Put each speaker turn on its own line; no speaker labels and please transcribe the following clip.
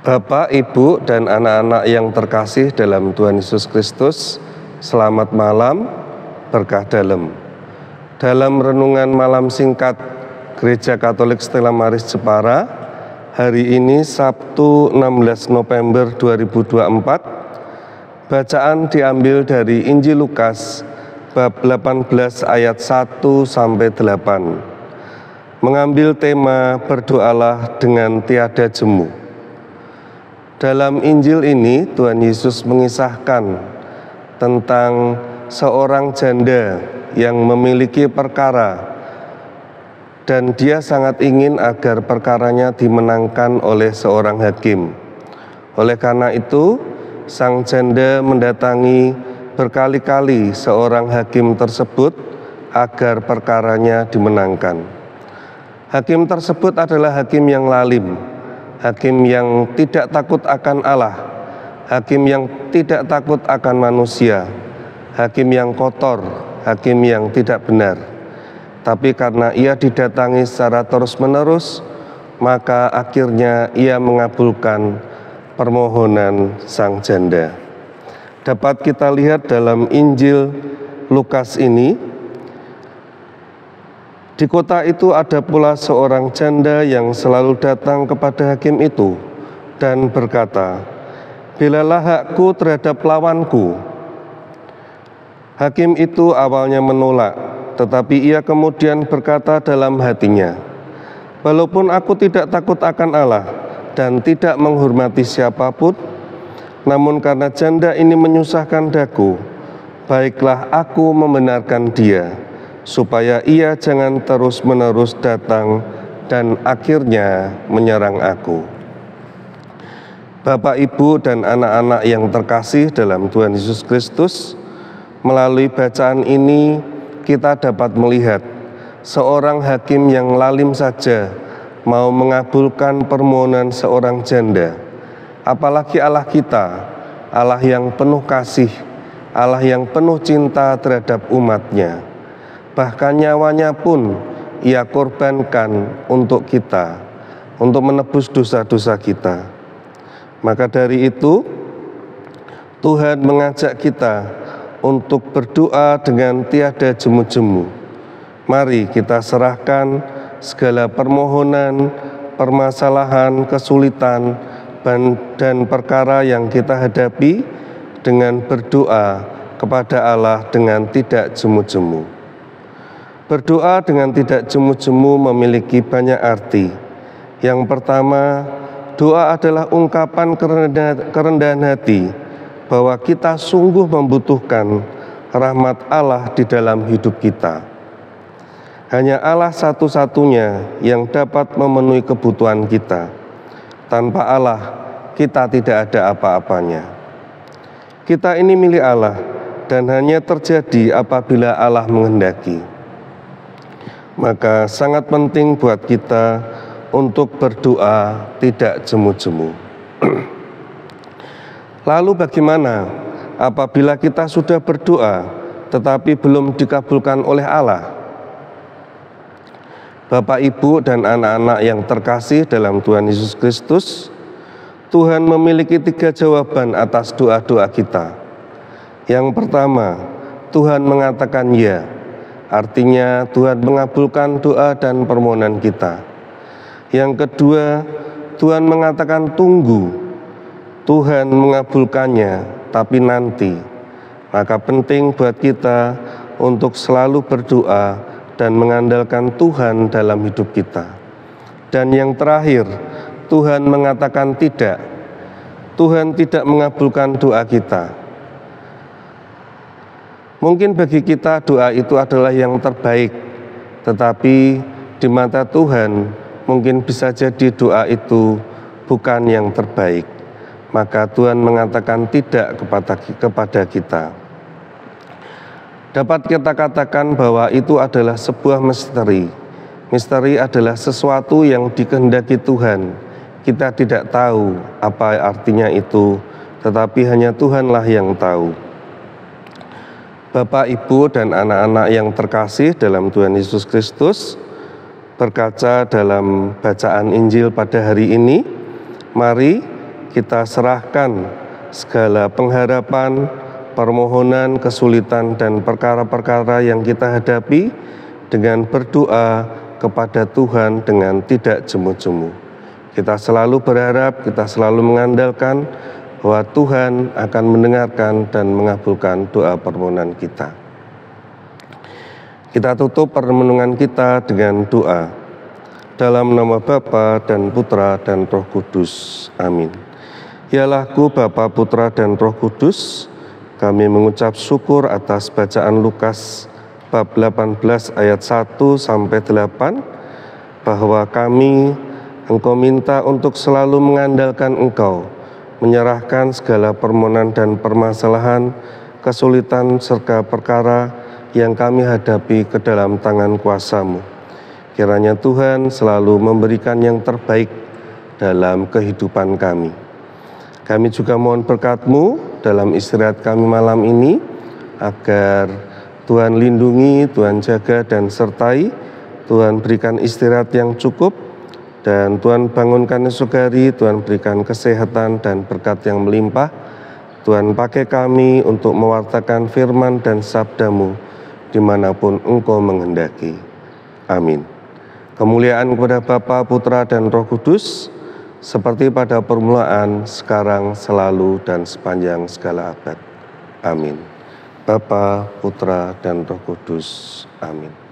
Bapak, Ibu, dan anak-anak yang terkasih dalam Tuhan Yesus Kristus, selamat malam, berkah dalam. Dalam renungan malam singkat Gereja Katolik Stella Maris Jepara, hari ini Sabtu 16 November 2024, bacaan diambil dari Injil Lukas, bab 18 ayat 1-8, mengambil tema berdoalah dengan tiada jemu. Dalam Injil ini, Tuhan Yesus mengisahkan tentang seorang janda yang memiliki perkara dan dia sangat ingin agar perkaranya dimenangkan oleh seorang hakim. Oleh karena itu, sang janda mendatangi berkali-kali seorang hakim tersebut agar perkaranya dimenangkan. Hakim tersebut adalah hakim yang lalim, hakim yang tidak takut akan Allah, hakim yang tidak takut akan manusia, hakim yang kotor, hakim yang tidak benar. Tapi karena ia didatangi secara terus-menerus, maka akhirnya ia mengabulkan permohonan sang janda. Dapat kita lihat dalam Injil Lukas ini, di kota itu ada pula seorang janda yang selalu datang kepada hakim itu dan berkata, "Belalah hakku terhadap lawanku." Hakim itu awalnya menolak, tetapi ia kemudian berkata dalam hatinya, "Walaupun aku tidak takut akan Allah dan tidak menghormati siapapun, namun karena janda ini menyusahkan daku, baiklah aku membenarkan dia, supaya ia jangan terus-menerus datang dan akhirnya menyerang aku." Bapak, Ibu, dan anak-anak yang terkasih dalam Tuhan Yesus Kristus, melalui bacaan ini kita dapat melihat seorang hakim yang lalim saja mau mengabulkan permohonan seorang janda. Apalagi Allah kita, Allah yang penuh kasih, Allah yang penuh cinta terhadap umatnya. Bahkan nyawanya pun ia korbankan untuk kita, untuk menebus dosa-dosa kita. Maka dari itu, Tuhan mengajak kita untuk berdoa dengan tiada jemu-jemu. Mari kita serahkan segala permohonan, permasalahan, kesulitan, dan perkara yang kita hadapi dengan berdoa kepada Allah dengan tidak jemu-jemu. Berdoa dengan tidak jemu-jemu memiliki banyak arti. Yang pertama, doa adalah ungkapan kerendahan hati bahwa kita sungguh membutuhkan rahmat Allah di dalam hidup kita. Hanya Allah satu-satunya yang dapat memenuhi kebutuhan kita. Tanpa Allah, kita tidak ada apa-apanya. Kita ini milik Allah dan hanya terjadi apabila Allah menghendaki. Maka sangat penting buat kita untuk berdoa tidak jemu-jemu. Lalu bagaimana apabila kita sudah berdoa tetapi belum dikabulkan oleh Allah? Bapak, Ibu, dan anak-anak yang terkasih dalam Tuhan Yesus Kristus, Tuhan memiliki 3 jawaban atas doa-doa kita. Yang pertama, Tuhan mengatakan ya. Artinya Tuhan mengabulkan doa dan permohonan kita. Yang kedua, Tuhan mengatakan tunggu. Tuhan mengabulkannya, tapi nanti. Maka penting buat kita untuk selalu berdoa dan mengandalkan Tuhan dalam hidup kita. Dan yang terakhir, Tuhan mengatakan tidak. Tuhan tidak mengabulkan doa kita. Mungkin bagi kita doa itu adalah yang terbaik, tetapi di mata Tuhan mungkin bisa jadi doa itu bukan yang terbaik. Maka Tuhan mengatakan tidak kepada kita. Dapat kita katakan bahwa itu adalah sebuah misteri. Misteri adalah sesuatu yang dikehendaki Tuhan. Kita tidak tahu apa artinya itu, tetapi hanya Tuhanlah yang tahu. Bapak, Ibu, dan anak-anak yang terkasih dalam Tuhan Yesus Kristus, berkaca dalam bacaan Injil pada hari ini, mari kita serahkan segala pengharapan, permohonan, kesulitan, dan perkara-perkara yang kita hadapi dengan berdoa kepada Tuhan dengan tidak jemu-jemu. Kita selalu berharap, kita selalu mengandalkan bahwa Tuhan akan mendengarkan dan mengabulkan doa permohonan kita. Kita tutup permenungan kita dengan doa. Dalam nama Bapa dan Putra dan Roh Kudus. Amin. Yalah-Ku Bapa, Putra dan Roh Kudus, kami mengucap syukur atas bacaan Lukas bab 18 ayat 1 sampai 8 bahwa Engkau minta untuk selalu mengandalkan Engkau, menyerahkan segala permohonan dan permasalahan, kesulitan serta perkara yang kami hadapi ke dalam tangan kuasa-Mu. Kiranya Tuhan selalu memberikan yang terbaik dalam kehidupan kami. Kami juga mohon berkat-Mu dalam istirahat kami malam ini, agar Tuhan lindungi, Tuhan jaga dan sertai, Tuhan berikan istirahat yang cukup, dan Tuhan bangunkan esok hari, Tuhan berikan kesehatan dan berkat yang melimpah. Tuhan pakai kami untuk mewartakan firman dan sabda-Mu dimanapun Engkau menghendaki. Amin. Kemuliaan kepada Bapa, Putra, dan Roh Kudus, seperti pada permulaan, sekarang, selalu, dan sepanjang segala abad. Amin. Bapa, Putra, dan Roh Kudus. Amin.